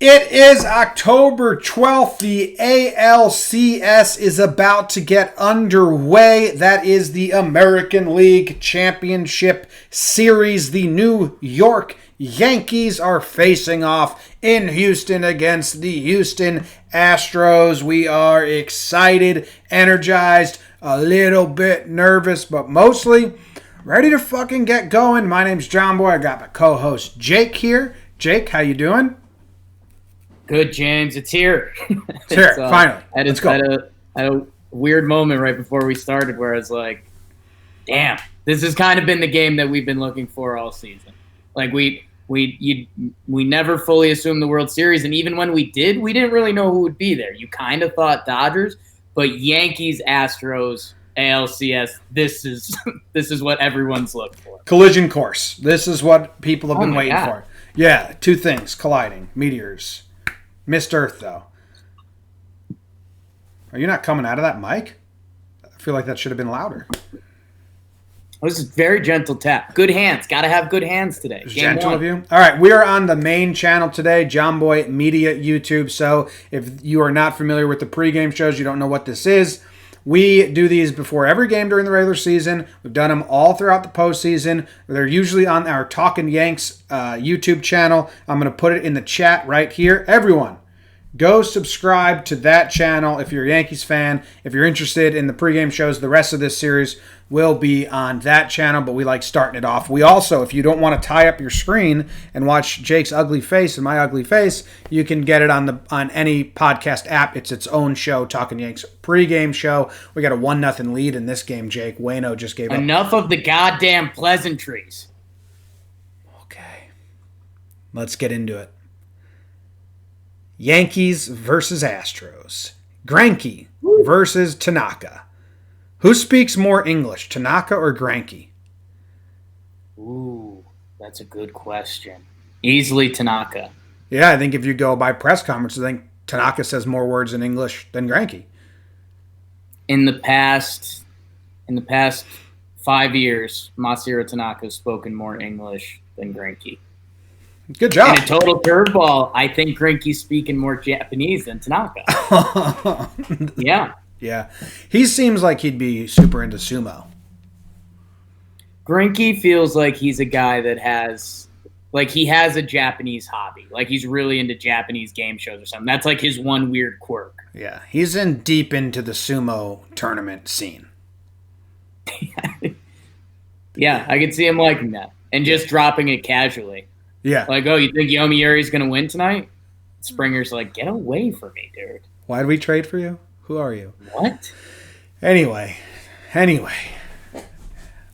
It is October 12th. The ALCS is about to get underway. That is the American League Championship Series. The New York Yankees are facing off in Houston against the Houston Astros. We are excited, energized, a little bit nervous, but mostly ready to fucking get going. My name's John Boy. I got my co-host Jake here. Jake, how you doing? Good, James. It's here. It's here, finally. Let's go. I had a weird moment right before we started where I was like, damn, this has kind of been the game that we've been looking for all season. Like, we never fully assumed the World Series, and even when we did, we didn't really know who would be there. You kind of thought Dodgers, but Yankees, Astros, ALCS, this is what everyone's looked for. Collision course. This is what people have been waiting for. Yeah, two things colliding. Meteors. Missed Earth, though. Are you not coming out of that mic? I feel like that should have been louder. This is a very gentle tap. Good hands. Got to have good hands today. Gentle of you. All right, we are on the main channel today, John Boy Media YouTube. So if you are not familiar with the pregame shows, you don't know what this is. We do these before every game during the regular season. We've done them all throughout the postseason. They're usually on our Talkin Yanks YouTube channel. I'm going to put it in the chat right here. Everyone, go subscribe to that channel if you're a Yankees fan. If you're interested in the pregame shows, the rest of this series will be on that channel, but we like starting it off. We also, if you don't want to tie up your screen and watch Jake's ugly face and my ugly face, you can get it on any podcast app. It's its own show, Talkin Yanks pregame show. We got a 1-0 lead in this game, Jake. Wayno just gave up. Enough of the goddamn pleasantries. Okay. Let's get into it. Yankees versus Astros. Greinke versus Tanaka. Who speaks more English, Tanaka or Greinke? Ooh, that's a good question. Easily Tanaka. Yeah, I think if you go by press conference, I think Tanaka says more words in English than Greinke. In the past 5 years, Masahiro Tanaka has spoken more English than Greinke. Good job. In a total curveball, I think Greinke's speaking more Japanese than Tanaka. Yeah. Yeah. He seems like he'd be super into sumo. Greinke feels like he's a guy that has a Japanese hobby. Like he's really into Japanese game shows or something. That's like his one weird quirk. Yeah. He's deep into the sumo tournament scene. Yeah, I could see him liking that. And just dropping it casually. Yeah. Like, oh, you think Yomiuri's going to win tonight? Springer's like, get away from me, dude. Why'd we trade for you? Who are you? What? Anyway.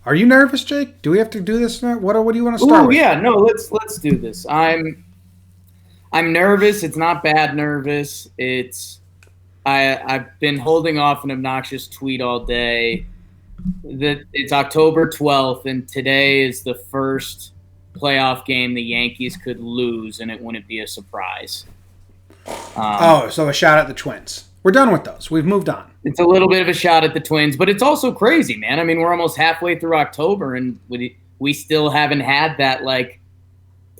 Are you nervous, Jake? Do we have to do this now? What do you want to start with? Yeah, no, let's do this. I'm nervous. It's not bad nervous. I've been holding off an obnoxious tweet all day. It's October 12th, and today is the first playoff game the Yankees could lose, and it wouldn't be a surprise. So a shot at the Twins. We're done with those. We've moved on. It's a little bit of a shot at the Twins, but it's also crazy, man. I mean, we're almost halfway through October, and we still haven't had that, like,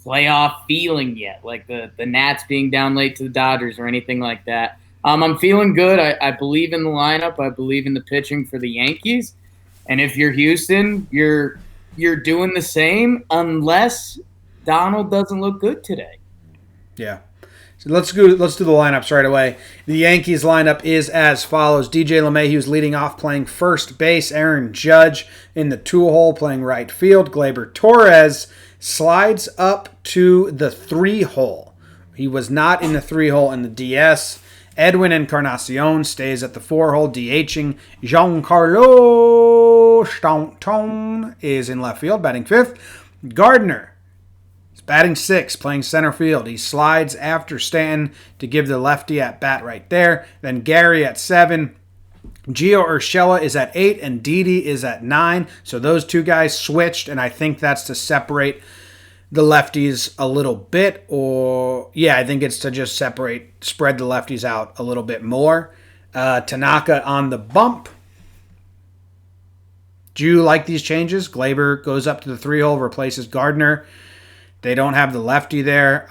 playoff feeling yet, like the Nats being down late to the Dodgers or anything like that. I'm feeling good. I believe in the lineup. I believe in the pitching for the Yankees. And if you're Houston, you're doing the same unless Donald doesn't look good today. Yeah. So let's do the lineups right away. The Yankees lineup is as follows. DJ LeMahieu's leading off, playing first base. Aaron Judge in the 2-hole, playing right field. Gleyber Torres slides up to the 3-hole. He was not in the 3-hole in the DS. Edwin Encarnacion stays at the 4-hole, DHing. Giancarlo Stanton is in left field, batting 5th. Gardner is batting 6th, playing center field. He slides after Stanton to give the lefty at bat right there. Then Gary at 7. Gio Urshela is at 8, and Didi is at 9. So those two guys switched, and I think that's to separate the lefties a little bit, I think it's to just spread the lefties out a little bit more. Tanaka on the bump. Do you like these changes? Gleyber goes up to the 3-hole, replaces Gardner. They don't have the lefty there.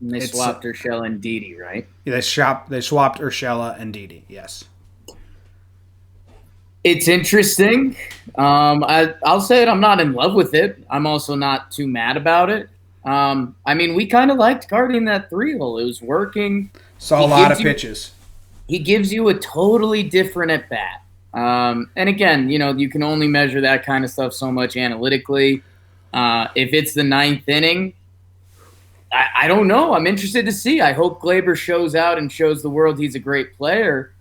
And they swapped Urshela and Didi, right? Yeah, they swapped Urshela and Didi. Yes. It's interesting. I'll say it. I'm not in love with it. I'm also not too mad about it. I mean, we kind of liked guarding that 3-hole. It was working. Saw a lot of pitches. He gives you a totally different at bat. And again, you can only measure that kind of stuff so much analytically. If it's the 9th inning, I don't know. I'm interested to see. I hope Gleyber shows out and shows the world he's a great player.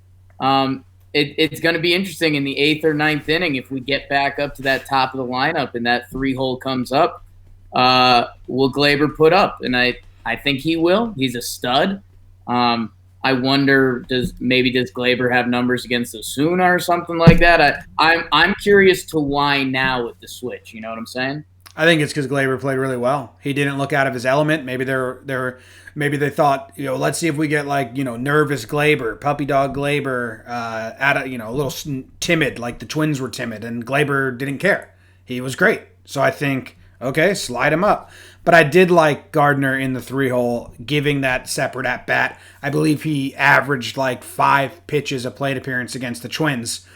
It's going to be interesting in the 8th or 9th inning if we get back up to that top of the lineup and that 3-hole comes up. Will Gleyber put up? And I think he will. He's a stud. I wonder, does Gleyber have numbers against Osuna or something like that? I'm curious to why now with the switch. You know what I'm saying? I think it's because Gleyber played really well. He didn't look out of his element. Maybe they thought, let's see if we get nervous Gleyber, puppy dog Gleyber, a little timid, like the Twins were timid, and Gleyber didn't care. He was great. So I think, okay, slide him up. But I did like Gardner in the 3-hole, giving that separate at bat. I believe he averaged 5 pitches a plate appearance against the Twins,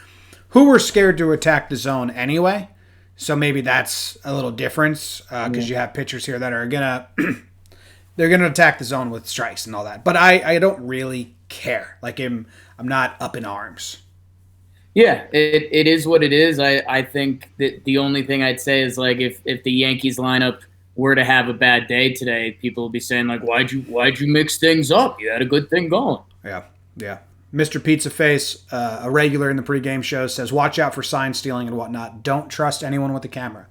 who were scared to attack the zone anyway. So maybe that's a little difference because you have pitchers here that are they're gonna attack the zone with strikes and all that. But I don't really care. I'm not up in arms. Yeah, it is what it is. I think that the only thing I'd say is if the Yankees lineup were to have a bad day today, people will be saying why'd you mix things up? You had a good thing going. Yeah. Mr. Pizza Face, a regular in the pregame show, says, watch out for sign stealing and whatnot. Don't trust anyone with a camera.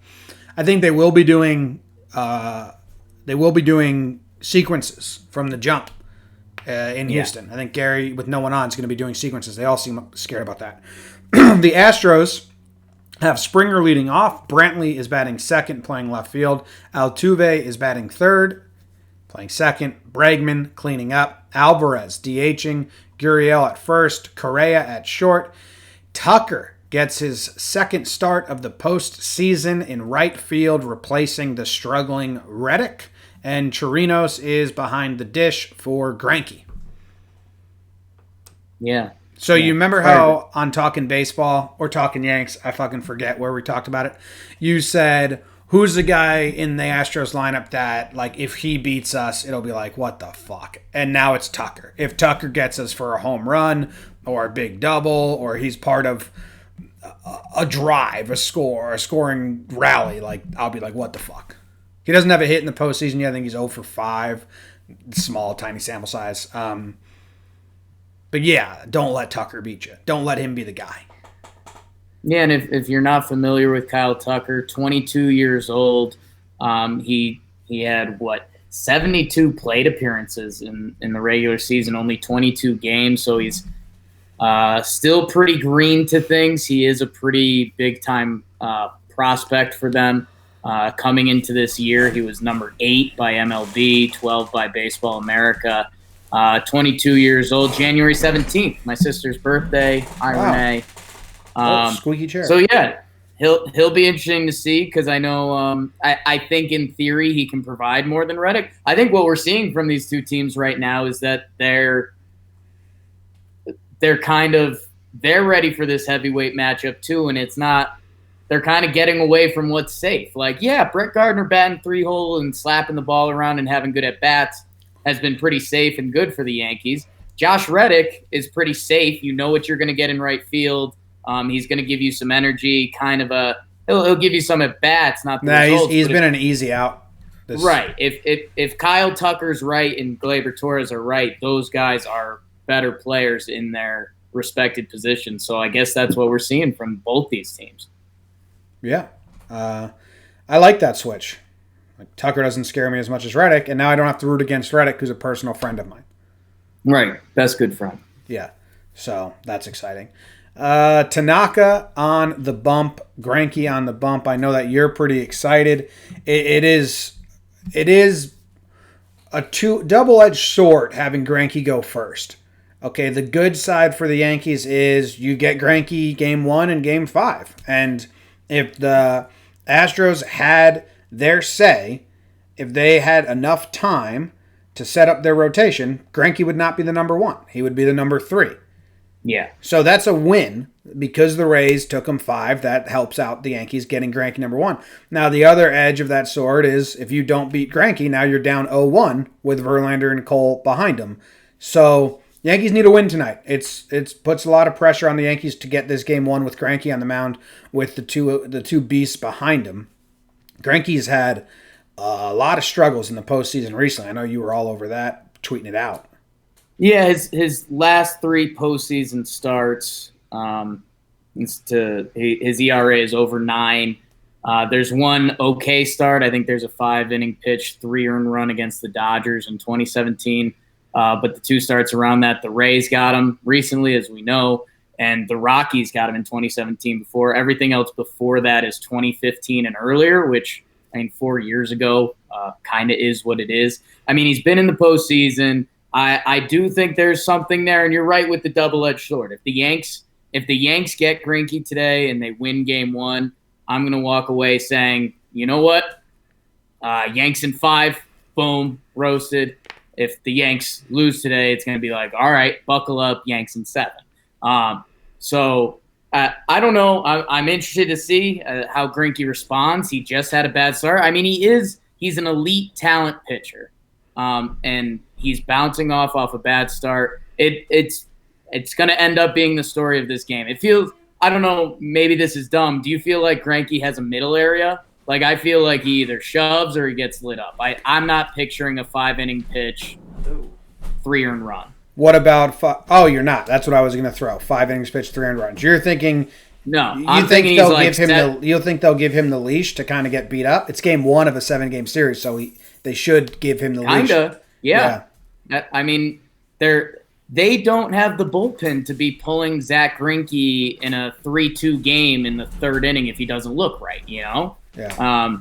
I think they will be doing sequences from the jump in Houston. I think Gary, with no one on, is going to be doing sequences. They all seem scared about that. The Astros have Springer leading off. Brantley is batting second, playing left field. Altuve is batting third, playing second. Bregman cleaning up. Alvarez DHing. Gurriel at first, Correa at short. Tucker gets his second start of the postseason in right field, replacing the struggling Reddick. And Chirinos is behind the dish for Greinke. Yeah. So you remember how on Talkin Baseball or Talkin Yanks, I fucking forget where we talked about it, you said, who's the guy in the Astros lineup that, if he beats us, it'll be what the fuck? And now it's Tucker. If Tucker gets us for a home run or a big double or he's part of a drive, a scoring rally, I'll be what the fuck? He doesn't have a hit in the postseason yet. I think he's 0 for 5. Small, tiny sample size. But yeah, don't let Tucker beat you. Don't let him be the guy. Yeah, and if you're not familiar with Kyle Tucker, 22 years old, he had 72 plate appearances in the regular season, only 22 games, so he's still pretty green to things. He is a pretty big time prospect for them. Coming into this year, he was number 8 by MLB, 12 by Baseball America. 22 years old, January 17th, my sister's birthday. Hi, wow. Renee. Squeaky chair. So yeah, he'll be interesting to see because I know I think in theory he can provide more than Reddick. I think what we're seeing from these two teams right now is that they're ready for this heavyweight matchup too, and it's not. They're kind of getting away from what's safe. Brett Gardner batting 3-hole and slapping the ball around and having good at bats has been pretty safe and good for the Yankees. Josh Reddick is pretty safe. You know what you're going to get in right field. He's going to give you some energy, he'll give you some at bats, not the results. He's been an easy out. Right. If Kyle Tucker's right and Gleyber Torres are right, those guys are better players in their respected positions. So I guess that's what we're seeing from both these teams. Yeah. I like that switch. Tucker doesn't scare me as much as Reddick, and now I don't have to root against Reddick, who's a personal friend of mine. Right. Best good friend. Yeah. So that's exciting. Tanaka on the bump, Greinke on the bump. I know that you're pretty excited. It is a double-edged sword having Greinke go first. Okay, the good side for the Yankees is you get Greinke game 1 and game 5. And if the Astros had their say, if they had enough time to set up their rotation, Greinke would not be the number 1. He would be the number 3. Yeah. So that's a win because the Rays took him 5. That helps out the Yankees getting Greinke number 1. Now, the other edge of that sword is if you don't beat Greinke, now you're down 0-1 with Verlander and Cole behind him. So Yankees need a win tonight. It puts a lot of pressure on the Yankees to get this game won with Greinke on the mound with the two beasts behind him. Greinke's had a lot of struggles in the postseason recently. I know you were all over that, tweeting it out. Yeah, his last 3 postseason starts, his ERA is over 9. There's one okay start. I think there's a 5-inning pitch, 3 earned run against the Dodgers in 2017. But the 2 starts around that, the Rays got him recently, as we know, and the Rockies got him in 2017 before. Everything else before that is 2015 and earlier, which, 4 years ago kind of is what it is. He's been in the postseason. I do think there's something there, and you're right with the double-edged sword. If the Yanks get Greinke today and they win Game 1, I'm going to walk away saying, you know what? Yanks in 5, boom, roasted. If the Yanks lose today, it's going to be like, all right, buckle up, Yanks in 7. So I don't know. I'm interested to see how Greinke responds. He just had a bad start. He's an elite talent pitcher. And he's bouncing off a bad start. It's going to end up being the story of this game. It feels, I don't know, maybe this is dumb. Do you feel like Greinke has a middle area? Like, I feel like he either shoves or he gets lit up. I'm not picturing a 5-inning pitch, 3 earned run. What about oh, you're not. That's what I was going to throw. 5 innings pitch, 3 earned runs. You're thinking no. You think they'll give him the leash to kind of get beat up? It's Game 1 of a 7-game series, so they should give him the leash. Kinda, yeah. They don't have the bullpen to be pulling Zach Greinke in a 3-2 game in the 3rd inning if he doesn't look right, you know? Yeah.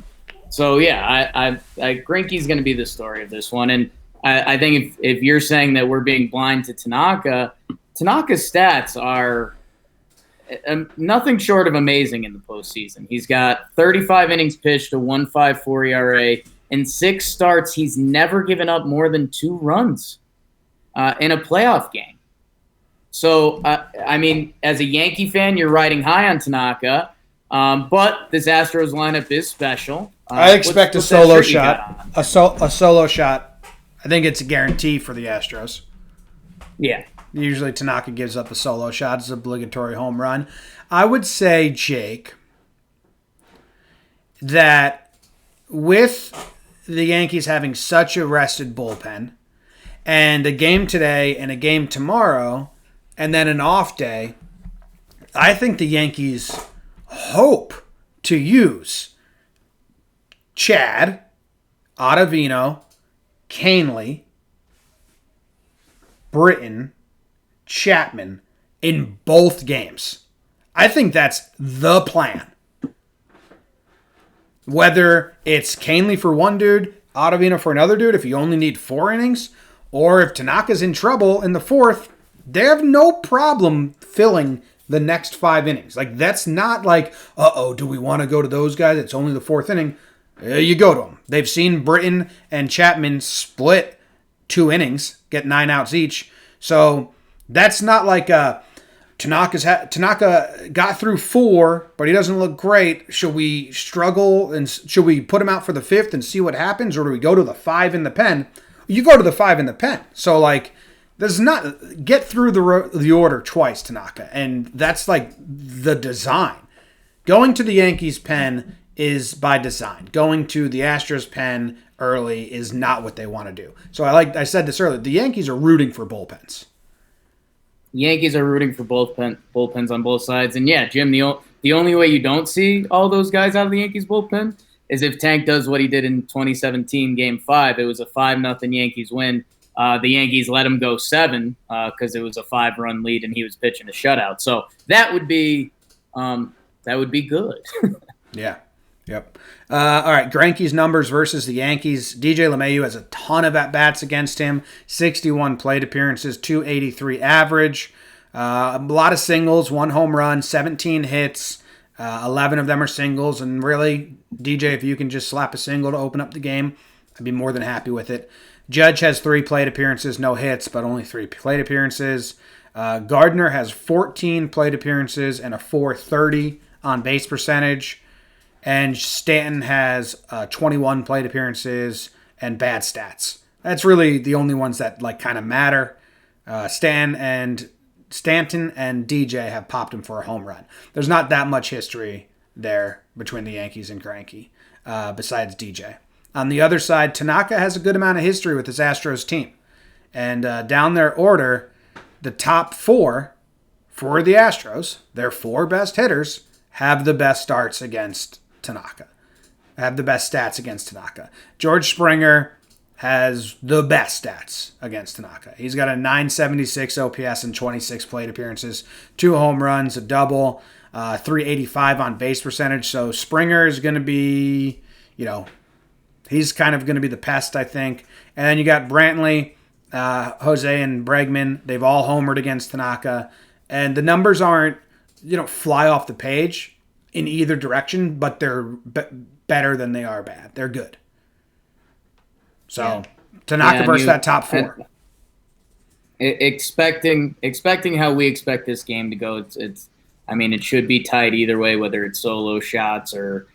Greinke's going to be the story of this one, and I think if you're saying that we're being blind to Tanaka's stats are nothing short of amazing in the postseason. He's got 35 innings pitched, a 1.54 ERA. In 6 starts, he's never given up more than 2 runs in a playoff game. So, as a Yankee fan, you're riding high on Tanaka, but this Astros lineup is special. I expect a solo shot. A solo shot. I think it's a guarantee for the Astros. Yeah. Usually Tanaka gives up a solo shot. It's an obligatory home run. I would say, Jake, that with the Yankees having such a rested bullpen and a game today and a game tomorrow and then an off day, I think the Yankees hope to use Chad, Ottavino, Canely, Britton, Chapman in both games. I think that's the plan. Whether it's Canely for one dude, Ottavino for another dude, if you only need 4 innings, or if Tanaka's in trouble in the 4th, they have no problem filling the next 5 innings. Like, that's not like, do we want to go to those guys? It's only the 4th inning. You go to them. They've seen Britton and Chapman split 2 innings, get 9 outs each. So that's not like Tanaka got through 4, but he doesn't look great. Should we struggle and should we put him out for the 5th and see what happens, or do we go to the 5 in the pen? You go to the 5 in the pen. So there's not get through the order twice, Tanaka, and that's like the design. Going to the Yankees pen is by design. Going to the Astros pen early is not what they want to do. So I said this earlier, the Yankees are rooting for bullpens. Yankees are rooting for bullpens on both sides. And yeah, Jim, the only way you don't see all those guys out of the Yankees bullpen is if Tank does what he did in 2017 Game 5. It was a 5-0 Yankees win. The Yankees let him go 7 because it was a 5-run lead and he was pitching a shutout. So that would be good. Yeah. Yep. All right, Greinke's numbers versus the Yankees. DJ LeMahieu has a ton of at-bats against him. 61 plate appearances, 283 average. A lot of singles, 1 home run, 17 hits. 11 of them are singles. And really, DJ, if you can just slap a single to open up the game, I'd be more than happy with it. Judge has 3 plate appearances, no hits, but only 3 plate appearances. Gardner has 14 plate appearances and a .430 on base percentage. And Stanton has 21 plate appearances and bad stats. That's really the only ones that like kind of matter. Stanton and DJ have popped him for a home run. There's not that much history there between the Yankees and Greinke, besides DJ. On the other side, Tanaka has a good amount of history with his Astros team. And down their order, the top 4 for the Astros, their 4 best hitters, have the best starts against Tanaka. Have the best stats against Tanaka. George Springer has the best stats against Tanaka. He's got a .976 OPS and 26 plate appearances, 2 home runs, a double, .385 on base percentage. So Springer is going to be, he's kind of going to be the pest, I think. And then you got Brantley, Jose, and Bregman. They've all homered against Tanaka. And the numbers aren't, fly off the page in either direction, but they're better than they are bad. They're good. So Tanaka versus that top 4. Expecting how we expect this game to go, it should be tight either way, whether it's solo shots or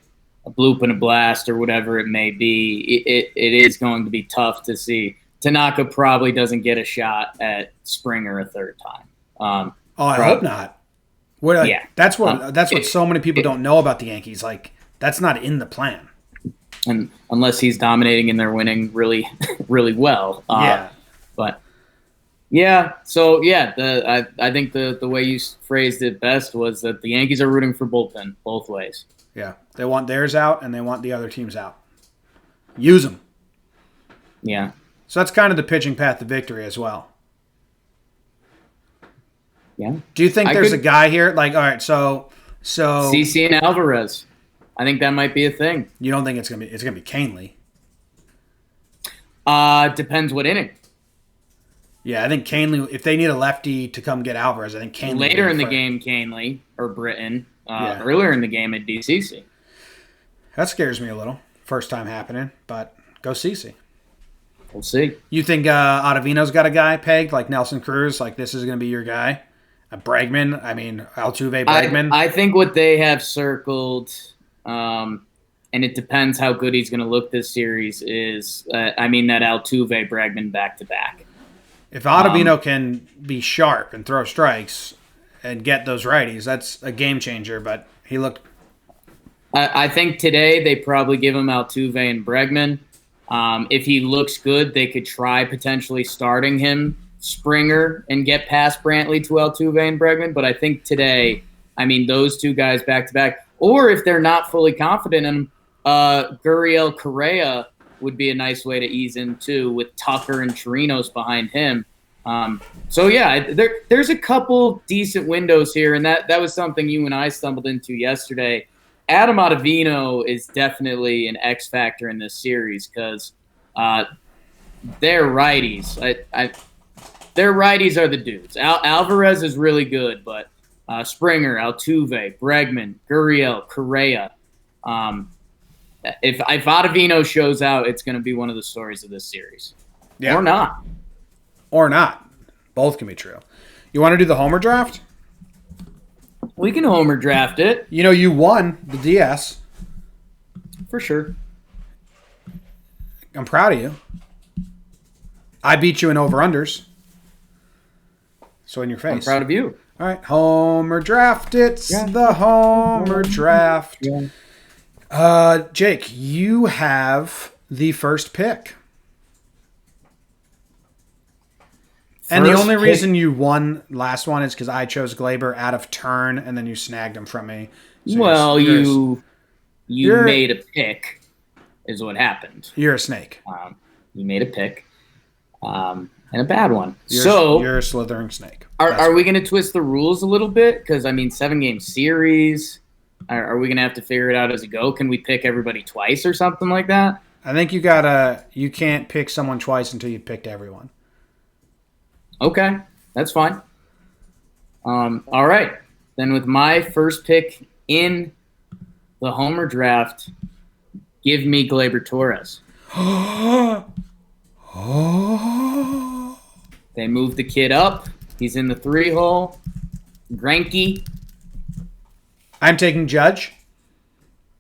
a bloop and a blast or whatever it may be. It is going to be tough to see. Tanaka probably doesn't get a shot at Springer a third time. I hope not. That's what so many people don't know about the Yankees. Like, that's not in the plan. And unless he's dominating and they're winning really, really well. But I think the way you phrased it best was that the Yankees are rooting for bullpen both ways. Yeah, they want theirs out and they want the other teams out. Use them. Yeah. So that's kind of the pitching path to victory as well. Yeah. Do you think there's a guy here? Like, all right, so CC and Alvarez. I think that might be a thing. You don't think it's gonna be Canely? Depends what inning. Yeah, I think Canely. If they need a lefty to come get Alvarez, I think Canely. Later in the game, Canely or Britton. Earlier in the game, at DCC. That scares me a little. First time happening, but go CC. We'll see. You think Ottavino's got a guy pegged like Nelson Cruz? Like this is going to be your guy? Bregman. Altuve, Bregman. I think what they have circled. And it depends how good he's going to look this series is, that Altuve Bregman back-to-back. If Ottavino can be sharp and throw strikes and get those righties, that's a game changer, but he looked... I think today they probably give him Altuve and Bregman. If he looks good, they could try potentially starting him, Springer, and get past Brantley to Altuve and Bregman, but I think today, those 2 guys back-to-back... Or if they're not fully confident in Gurriel Correa would be a nice way to ease in too, with Tucker and Chirinos behind him. There's a couple decent windows here, and that was something you and I stumbled into yesterday. Adam Ottavino is definitely an X factor in this series because they're righties. Their righties are the dudes. Alvarez is really good, but Springer, Altuve, Bregman, Gurriel, Correa. If Ottavino shows out, it's going to be one of the stories of this series. Yeah. Or not. Both can be true. You want to do the homer draft? We can homer draft it. You won the DS. For sure. I'm proud of you. I beat you in over-unders. So in your face. I'm proud of you. All right, homer draft. It's the homer draft. Yeah. Jake, you have the first pick. And the only reason you won last one is because I chose Glaber out of turn, and then you snagged him from me. So you made a pick, is what happened. You're a snake. You made a pick, and a bad one. You're a slithering snake. Are we going to twist the rules a little bit? Because 7-game series. Are we going to have to figure it out as we go? Can we pick everybody twice or something like that? I think you can't pick someone twice until you've picked everyone. Okay, that's fine. All right. Then with my first pick in the homer draft, give me Gleyber Torres. Oh. They moved the kid up. He's in the 3-hole. Greinke. I'm taking Judge.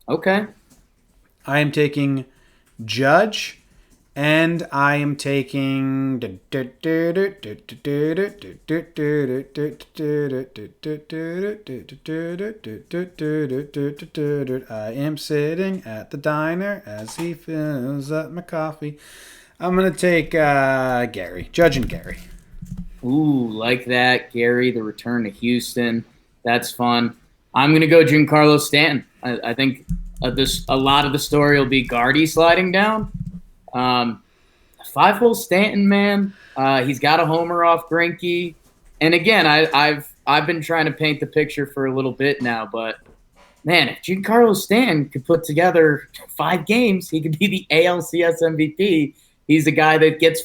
Okay. I am taking Judge. And I am taking. I am sitting at the diner as he fills up my coffee. I'm going to take Gary. Judge and Gary. Ooh, like that. Gary, the return to Houston. That's fun. I'm going to go Giancarlo Stanton. I think a lot of the story will be Gardy sliding down. 5-hole Stanton, man. He's got a homer off Greinke. And again, I've been trying to paint the picture for a little bit now, but man, if Giancarlo Stanton could put together 5 games, he could be the ALCS MVP. He's a guy that gets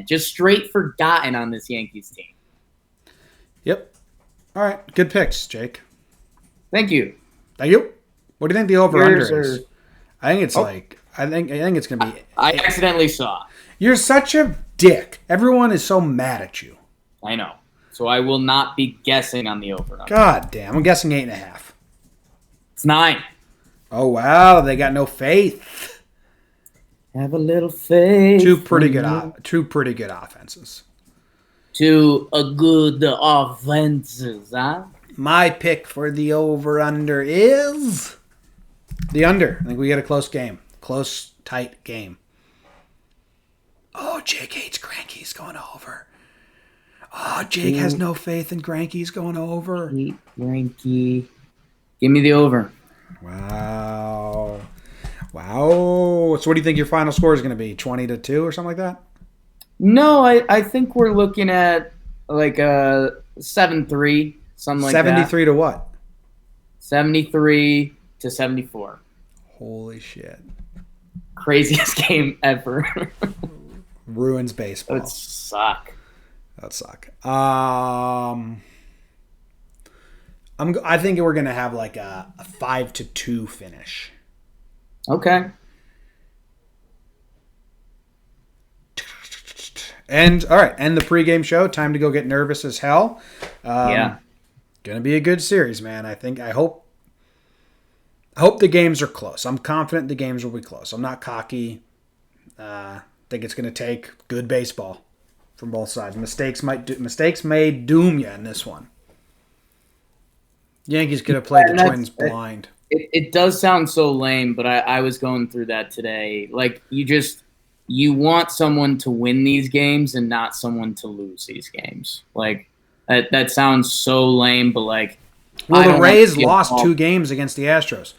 just straight forgotten on this Yankees team. Yep. All right. Good picks, Jake. Thank you. Thank you. What do you think the over-under is? I think it's I think it's going to be. I accidentally saw. You're such a dick. Everyone is so mad at you. I know. So I will not be guessing on the over. God damn. I'm guessing 8.5. It's 9. Oh, wow. They got no faith. Have a little faith. Two pretty good offenses. Two good offenses, huh? My pick for the over-under is the under. I think we get a close game. Close, tight game. Oh, Jake hates Greinke's going over. Oh, Jake has no faith in Greinke's going over. Greinke. Give me the over. Wow. So what do you think your final score is going to be? 20-2 or something like that? No, I think we're looking at like a 7-3, something like 73 to what? 73 to 74. Holy shit. Craziest game ever. Ruins baseball. That would suck. That'd suck. I think we're gonna have like a 5-2 finish. Okay. And all right, end the pregame show. Time to go get nervous as hell. Yeah. Gonna be a good series, man. I hope the games are close. I'm confident the games will be close. I'm not cocky. Think it's going to take good baseball from both sides. Mistakes may doom you in this one. Yankees could have played the Twins blind. It does sound so lame, but I was going through that today. Like you want someone to win these games and not someone to lose these games. Like that sounds so lame, but like. Well, the Rays lost 2 games against the Astros.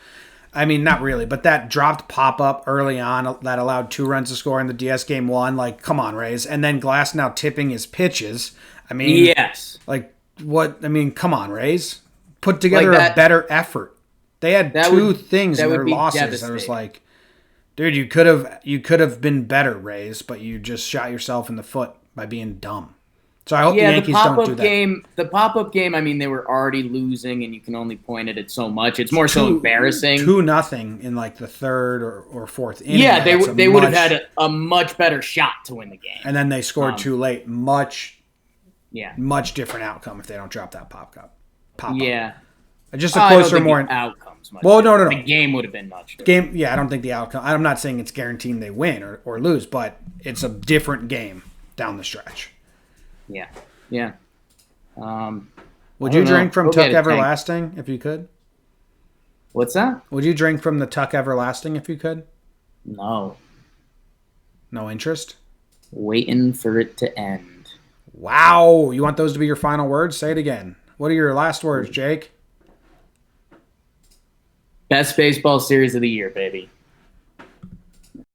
I mean, not really, but that dropped pop-up early on that allowed 2 runs to score in the DS game 1. Like, come on, Rays. And then Glass now tipping his pitches. I mean, yes. Like, what? I mean, come on, Rays. Put together a better effort. They had 2 things in their losses. I was like, dude, you could have been better, Rays, but you just shot yourself in the foot by being dumb. So I hope the Yankees don't do that. The pop-up game, I mean, they were already losing, and you can only point at it so much. It's more so embarrassing. 2-0 in like the 3rd or 4th inning. Yeah, they would have had a much better shot to win the game. And then they scored too late. Much different outcome if they don't drop that pop-up. Yeah. Just a closer, more outcomes. Much well, different. No. The game would have been much different. I don't think the outcome. I'm not saying it's guaranteeing they win or lose, but it's a different game down the stretch. Yeah. Would you drink from Tuck Everlasting if you could? What's that? Would you drink from the Tuck Everlasting if you could? No. No interest? Waiting for it to end. Wow. You want those to be your final words? Say it again. What are your last words, Jake? Best baseball series of the year, baby.